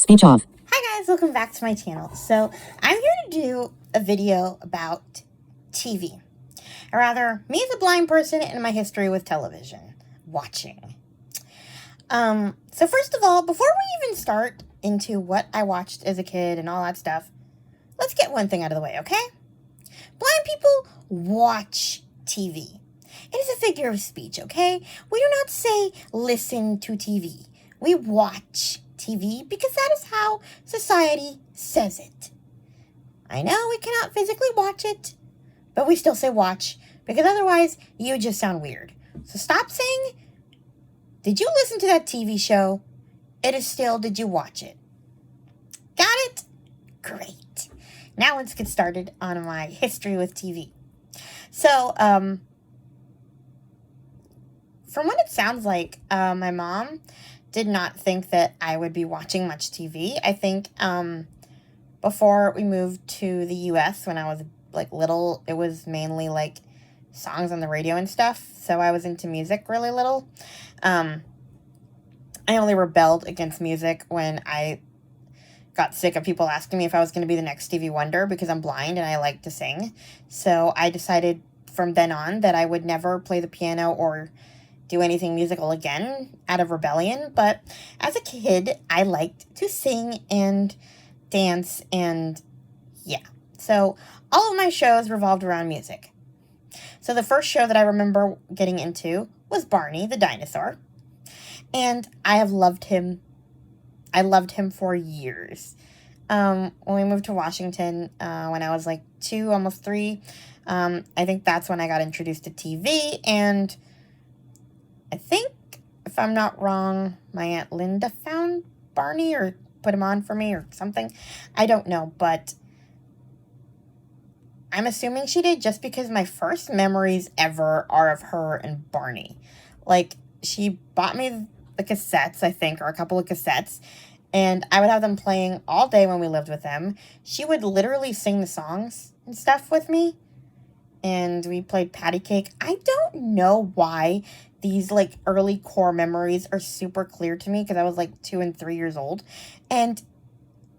Speech off. Hi guys, welcome back to my channel. So I'm here to do a video about TV. Or rather, me as a blind person and my history with television. Watching. So first of all, before we even start into what I watched as a kid and all that stuff, let's get one thing out of the way, okay? Blind people watch TV. It is a figure of speech, okay? We do not say listen to TV. We watch TV because that is how society says it. I know we cannot physically watch it, but we still say watch because otherwise you just sound weird. So stop saying, did you listen to that TV show? It is still, did you watch it? Got it? Great. Now let's get started on my history with TV. So, from what it sounds like, my mom did not think that I would be watching much TV. I think before we moved to the U.S. when I was like little, it was mainly like songs on the radio and stuff. So I was into music really little. I only rebelled against music when I got sick of people asking me if I was going to be the next Stevie Wonder because I'm blind and I like to sing. So I decided from then on that I would never play the piano or do anything musical again out of rebellion. But as a kid, I liked to sing and dance and yeah. So all of my shows revolved around music. So the first show that I remember getting into was Barney the dinosaur. And I have loved him. I loved him for years. When we moved to Washington, when I was like 2, almost 3, I think that's when I got introduced to TV. And I think, if I'm not wrong, my Aunt Linda found Barney or put him on for me or something. I don't know, but I'm assuming she did just because my first memories ever are of her and Barney. Like, she bought me the cassettes, I think, or a couple of cassettes, and I would have them playing all day when we lived with them. She would literally sing the songs and stuff with me, and we played patty cake. I don't know why these like early core memories are super clear to me because I was like 2 and 3 years old. And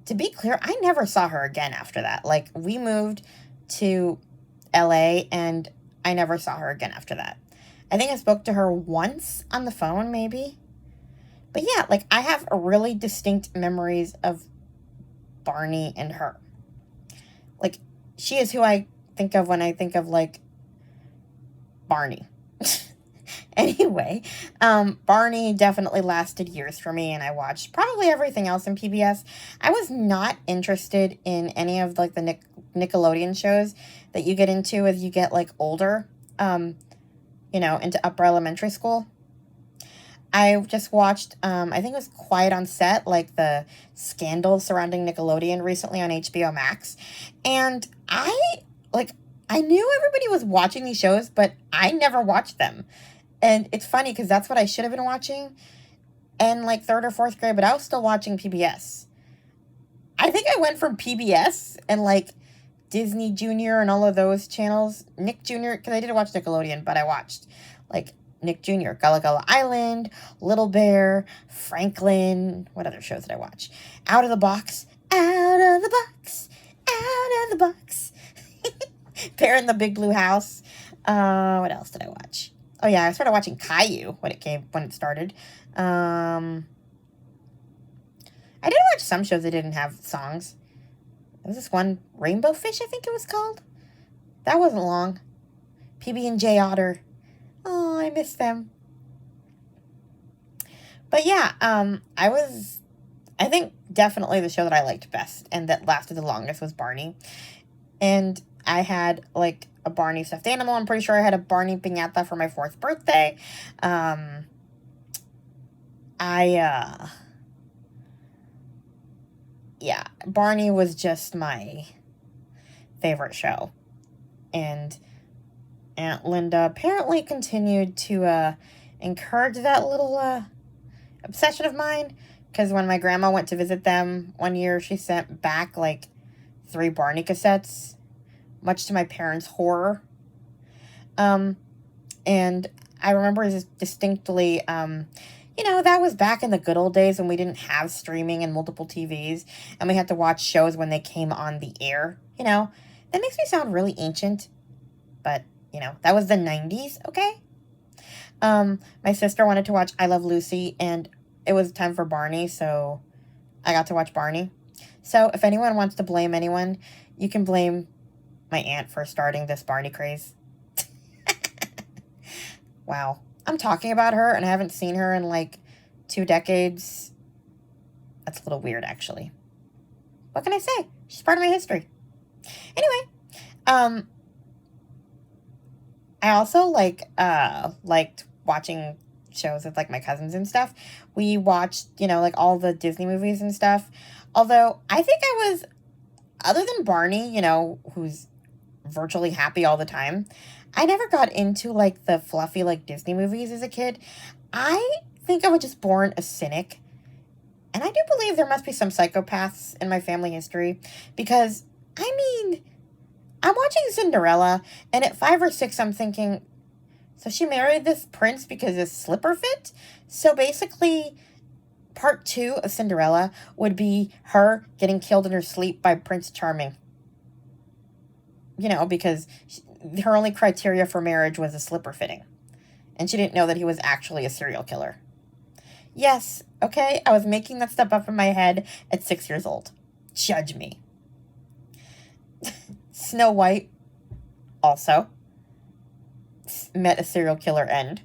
to be clear, I never saw her again after that. Like, we moved to LA and I never saw her again after that. I think I spoke to her once on the phone, maybe. But yeah, like, I have a really distinct memories of Barney and her. Like, she is who I think of when I think of, like, Barney. Anyway, Barney definitely lasted years for me, and I watched probably everything else in PBS. I was not interested in any of, like, the Nickelodeon shows that you get into as you get, like, older, into upper elementary school. I just watched, I think it was Quiet on Set, like the scandals surrounding Nickelodeon recently on HBO Max. And I knew everybody was watching these shows, but I never watched them. And it's funny because that's what I should have been watching in like 3rd or 4th grade, but I was still watching PBS. I think I went from PBS and like Disney Junior and all of those channels, Nick Jr., because I didn't watch Nickelodeon, but I watched like Nick Jr., Gullah Gullah Island, Little Bear, Franklin. What other shows did I watch? Out of the Box. Out of the box. Out of the box. Bear in the Big Blue House. What else did I watch? Oh yeah, I started watching Caillou when it started. I did watch some shows that didn't have songs. There was this one, Rainbow Fish, I think it was called. That wasn't long. PB&J Otter. Oh, I miss them. But yeah, I think definitely the show that I liked best and that lasted the longest was Barney. And I had like a Barney stuffed animal. I'm pretty sure I had a Barney piñata for my 4th birthday. Barney was just my favorite show. And Aunt Linda apparently continued to encourage that little obsession of mine, because when my grandma went to visit them one year, she sent back like 3 Barney cassettes, much to my parents' horror. And I remember distinctly, that was back in the good old days when we didn't have streaming and multiple TVs and we had to watch shows when they came on the air. That makes me sound really ancient, but, that was the 90s, okay? My sister wanted to watch I Love Lucy, and it was time for Barney, so I got to watch Barney. So if anyone wants to blame anyone, you can blame my aunt for starting this Barney craze. Wow. I'm talking about her, and I haven't seen her in, 2 decades. That's a little weird, actually. What can I say? She's part of my history. Anyway, I also, liked watching shows with, my cousins and stuff. We watched, all the Disney movies and stuff. Although, I think I was, other than Barney, who's virtually happy all the time, I never got into, the fluffy, Disney movies as a kid. I think I was just born a cynic. And I do believe there must be some psychopaths in my family history. Because, I'm watching Cinderella, and at 5 or 6, I'm thinking, so she married this prince because his slipper fit? So basically, part 2 of Cinderella would be her getting killed in her sleep by Prince Charming. Because her only criteria for marriage was a slipper fitting. And she didn't know that he was actually a serial killer. Yes, okay, I was making that stuff up in my head at 6 years old. Judge me. Snow White also met a serial killer end.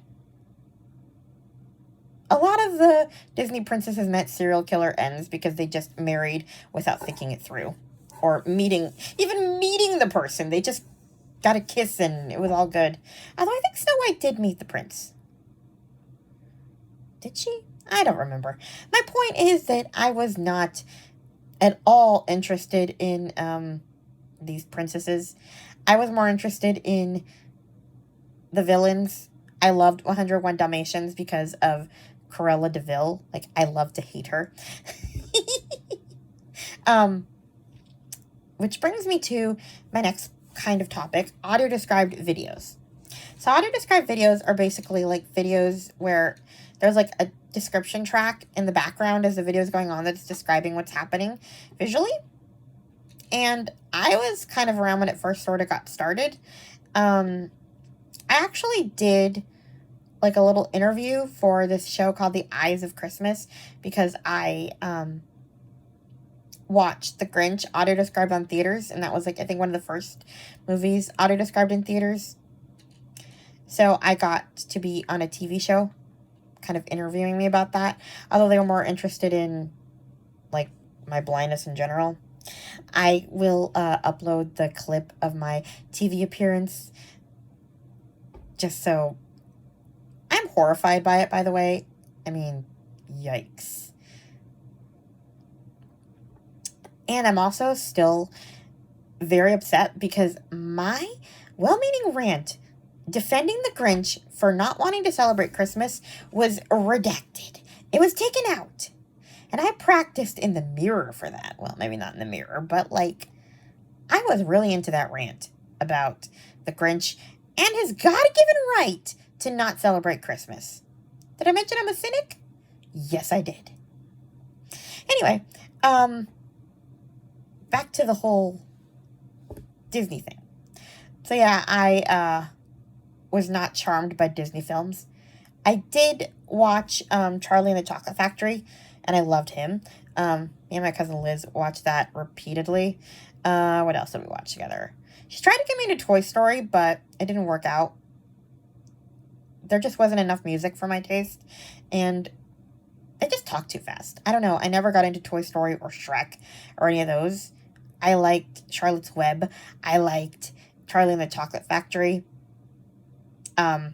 A lot of the Disney princesses met serial killer ends because they just married without thinking it through. Or even meeting the person. They just got a kiss and it was all good. Although I think Snow White did meet the prince. Did she? I don't remember. My point is that I was not at all interested in these princesses. I was more interested in the villains. I loved 101 Dalmatians because of Cruella de Vil. I love to hate her. Which brings me to my next kind of topic, audio-described videos. So audio-described videos are basically videos where there's a description track in the background as the video is going on that's describing what's happening visually. And I was kind of around when it first sort of got started. I actually did a little interview for this show called The Eyes of Christmas because I watched The Grinch audio-described on theaters, and that was I think one of the first movies audio-described in theaters. So I got to be on a TV show kind of interviewing me about that, although they were more interested in my blindness in general. I will upload the clip of my TV appearance just so... I'm horrified by it, by the way. Yikes. And I'm also still very upset because my well-meaning rant defending the Grinch for not wanting to celebrate Christmas was redacted. It was taken out. And I practiced in the mirror for that. Well, maybe not in the mirror, but I was really into that rant about the Grinch and his God-given right to not celebrate Christmas. Did I mention I'm a cynic? Yes, I did. Anyway, back to the whole Disney thing. So yeah, I was not charmed by Disney films. I did watch Charlie and the Chocolate Factory, and I loved him. Me and my cousin Liz watched that repeatedly. What else did we watch together? She tried to get me into Toy Story, but it didn't work out. There just wasn't enough music for my taste, and they just talked too fast. I don't know. I never got into Toy Story or Shrek or any of those. I liked Charlotte's Web. I liked Charlie and the Chocolate Factory. But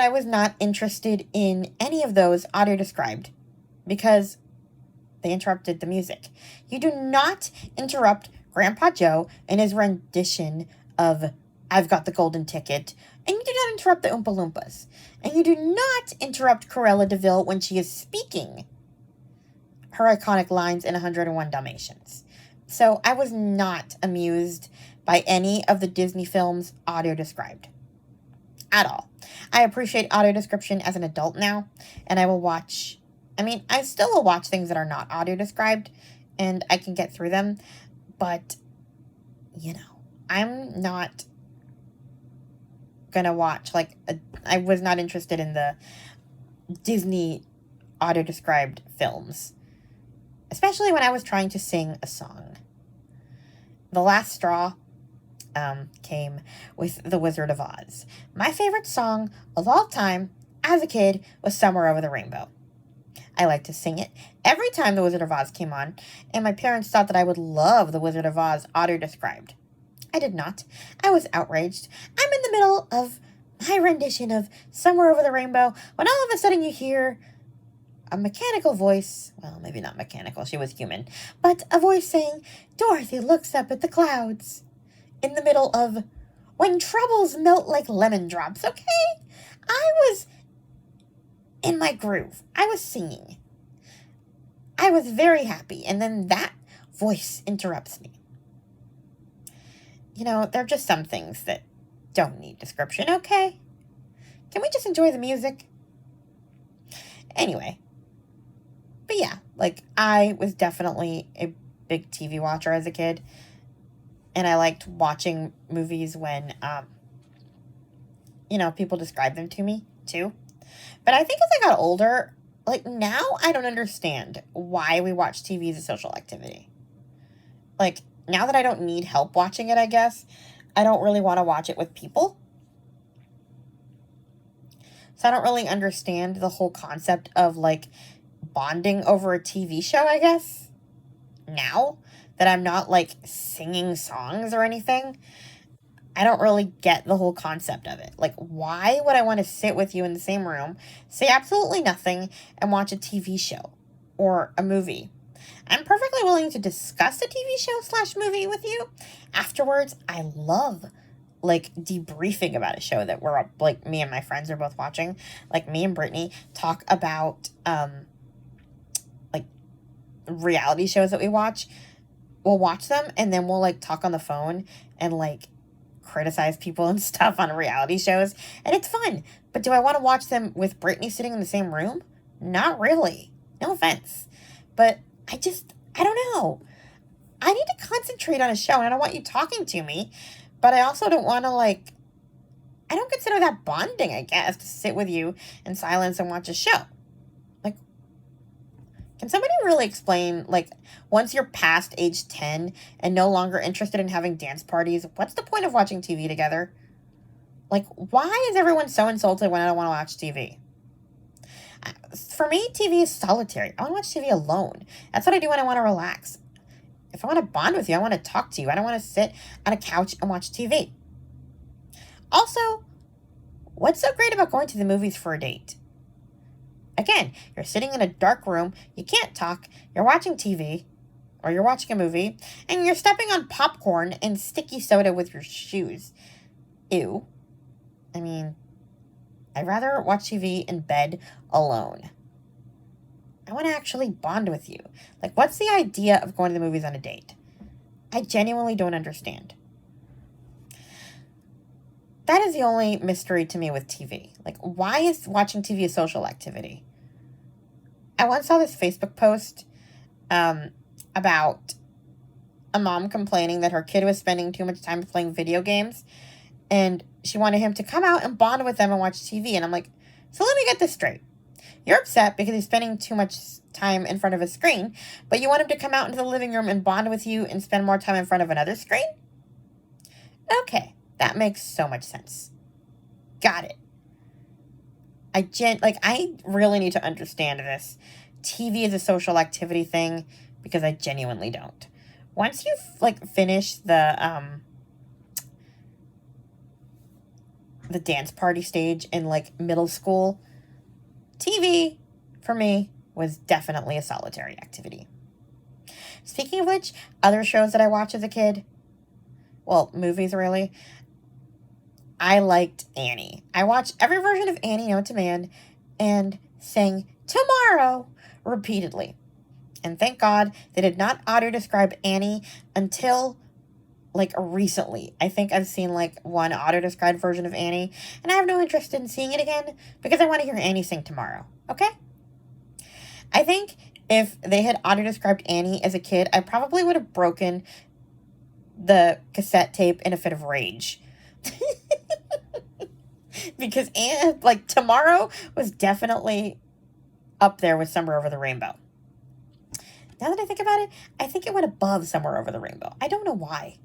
I was not interested in any of those audio-described because they interrupted the music. You do not interrupt Grandpa Joe in his rendition of I've Got the Golden Ticket, and you do not interrupt the Oompa Loompas. And you do not interrupt Cruella de Vil when she is speaking her iconic lines in 101 Dalmatians. So I was not amused by any of the Disney films audio-described. at all. I appreciate audio description as an adult now, and I will watch. I mean, I still will watch things that are not audio described, and I can get through them, but, I'm not gonna watch, I was not interested in the Disney audio described films, especially when I was trying to sing a song. The last straw came with The Wizard of Oz. My favorite song of all time as a kid was Somewhere Over the Rainbow. I liked to sing it every time The Wizard of Oz came on, and my parents thought that I would love The Wizard of Oz audio described. I did not. I was outraged. I'm in the middle of my rendition of Somewhere Over the Rainbow when all of a sudden you hear a mechanical voice, well, maybe not mechanical, she was human, but a voice saying, "Dorothy looks up at the clouds," in the middle of "When troubles melt like lemon drops," okay? I was in my groove. I was singing. I was very happy, and then that voice interrupts me. There are just some things that don't need description, okay? Can we just enjoy the music? Anyway. But yeah, I was definitely a big TV watcher as a kid. And I liked watching movies when, people described them to me, too. But I think as I got older, now I don't understand why we watch TV as a social activity. Now that I don't need help watching it, I guess, I don't really want to watch it with people. So I don't really understand the whole concept of, bonding over a TV show, I guess. Now that I'm not, singing songs or anything, I don't really get the whole concept of it. Why would I want to sit with you in the same room, say absolutely nothing, and watch a TV show or a movie? I'm perfectly willing to discuss a TV show / movie with you afterwards. I love, debriefing about a show that we're, me and my friends are both watching. Me and Brittany talk about, reality shows that we watch. We'll watch them, and then we'll, talk on the phone and, criticize people and stuff on reality shows. And it's fun. But do I want to watch them with Brittany sitting in the same room? Not really. No offense. But I don't know. I need to concentrate on a show, and I don't want you talking to me. But I also don't want to, I don't consider that bonding, I guess, to sit with you in silence and watch a show. Can somebody really explain, once you're past age 10 and no longer interested in having dance parties, what's the point of watching TV together? Why is everyone so insulted when I don't want to watch TV? For me, TV is solitary. I want to watch TV alone. That's what I do when I want to relax. If I want to bond with you, I want to talk to you. I don't want to sit on a couch and watch TV. Also, what's so great about going to the movies for a date? Again, you're sitting in a dark room, you can't talk, you're watching TV, or you're watching a movie, and you're stepping on popcorn and sticky soda with your shoes. Ew. I mean, I'd rather watch TV in bed alone. I want to actually bond with you. What's the idea of going to the movies on a date? I genuinely don't understand. That is the only mystery to me with TV. Why is watching TV a social activity? I once saw this Facebook post about a mom complaining that her kid was spending too much time playing video games, and she wanted him to come out and bond with them and watch TV. And I'm like, so let me get this straight. You're upset because he's spending too much time in front of a screen, but you want him to come out into the living room and bond with you and spend more time in front of another screen? Okay. That makes so much sense. Got it. I really need to understand this. TV is a social activity thing because I genuinely don't. Once you finish the dance party stage in middle school, TV for me was definitely a solitary activity. Speaking of which, other shows that I watched as a kid, well, movies really, I liked Annie. I watched every version of Annie known to man and sang "Tomorrow" repeatedly. And thank God they did not audio describe Annie until like recently. I think I've seen like one auto-described version of Annie, and I have no interest in seeing it again because I want to hear Annie sing tomorrow, okay? I think if they had auto-described Annie as a kid, I probably would have broken the cassette tape in a fit of rage. Because like Tomorrow was definitely up there with Somewhere Over the Rainbow. Now that I think about it, I think it went above Somewhere Over the Rainbow. I don't know why.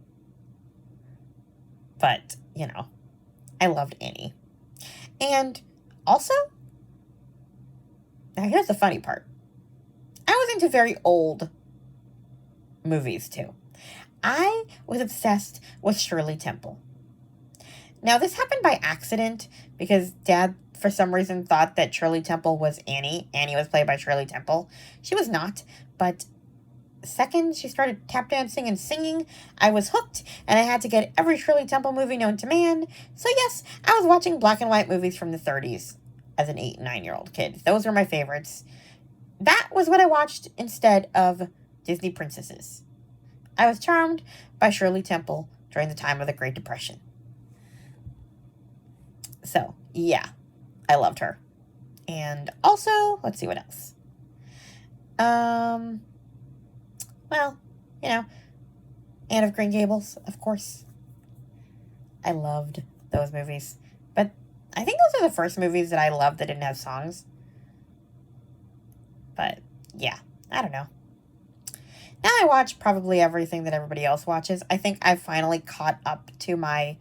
But, you know, I loved Annie. And also, now here's the funny part. I was into very old movies too. I was obsessed with Shirley Temple. Now, this happened by accident because Dad, for some reason, thought that Shirley Temple was Annie. Annie was played by Shirley Temple. She was not, but the second she started tap dancing and singing, I was hooked, and I had to get every Shirley Temple movie known to man. So yes, I was watching black and white movies from the 30s as an 8 and 9-year-old kid. Those were my favorites. That was what I watched instead of Disney princesses. I was charmed by Shirley Temple during the time of the Great Depression. So, yeah, I loved her. And also, let's see what else. Well, you know, Anne of Green Gables, of course. I loved those movies. But I think those are the first movies that I loved that didn't have songs. But, yeah, I don't know. Now I watch probably everything that everybody else watches. I think I've finally caught up to my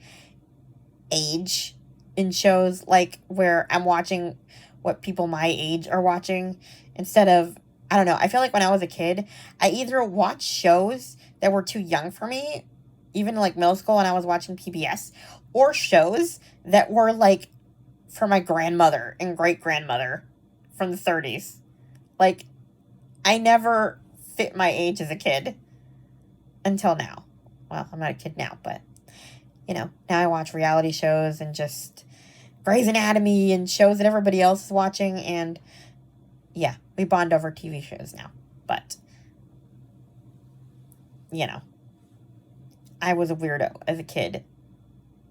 age in shows, like where I'm watching what people my age are watching instead of, I don't know, I feel like when I was a kid, I either watched shows that were too young for me, even like middle school when I was watching PBS, or shows that were like for my grandmother and great-grandmother from the 30s. Like, I never fit my age as a kid until now. Well, I'm not a kid now, but, you know, now I watch reality shows and just Grey's Anatomy and shows that everybody else is watching, and yeah, we bond over TV shows now. But, you know, I was a weirdo as a kid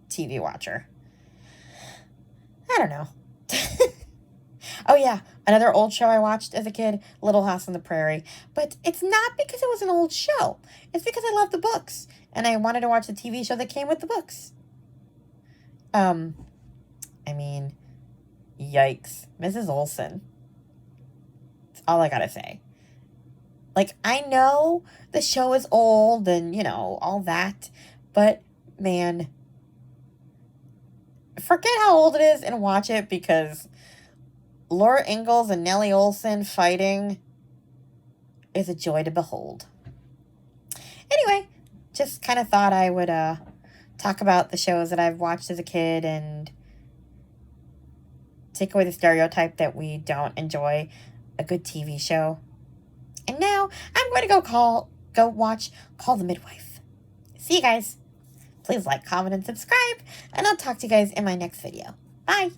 TV watcher. I don't know. Oh yeah, another old show I watched as a kid, Little House on the Prairie. But it's not because it was an old show. It's because I love the books, and I wanted to watch the TV show that came with the books. I mean, yikes. Mrs. Olsen. That's all I gotta say. Like, I know the show is old and, you know, all that, but, man, forget how old it is and watch it, because Laura Ingalls and Nellie Olson fighting is a joy to behold. Anyway, just kind of thought I would talk about the shows that I've watched as a kid and take away the stereotype that we don't enjoy a good TV show. And now I'm going to go watch Call the Midwife. See you guys. Please like, comment, and subscribe, and I'll talk to you guys in my next video. Bye.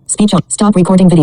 Speech on. Stop recording video.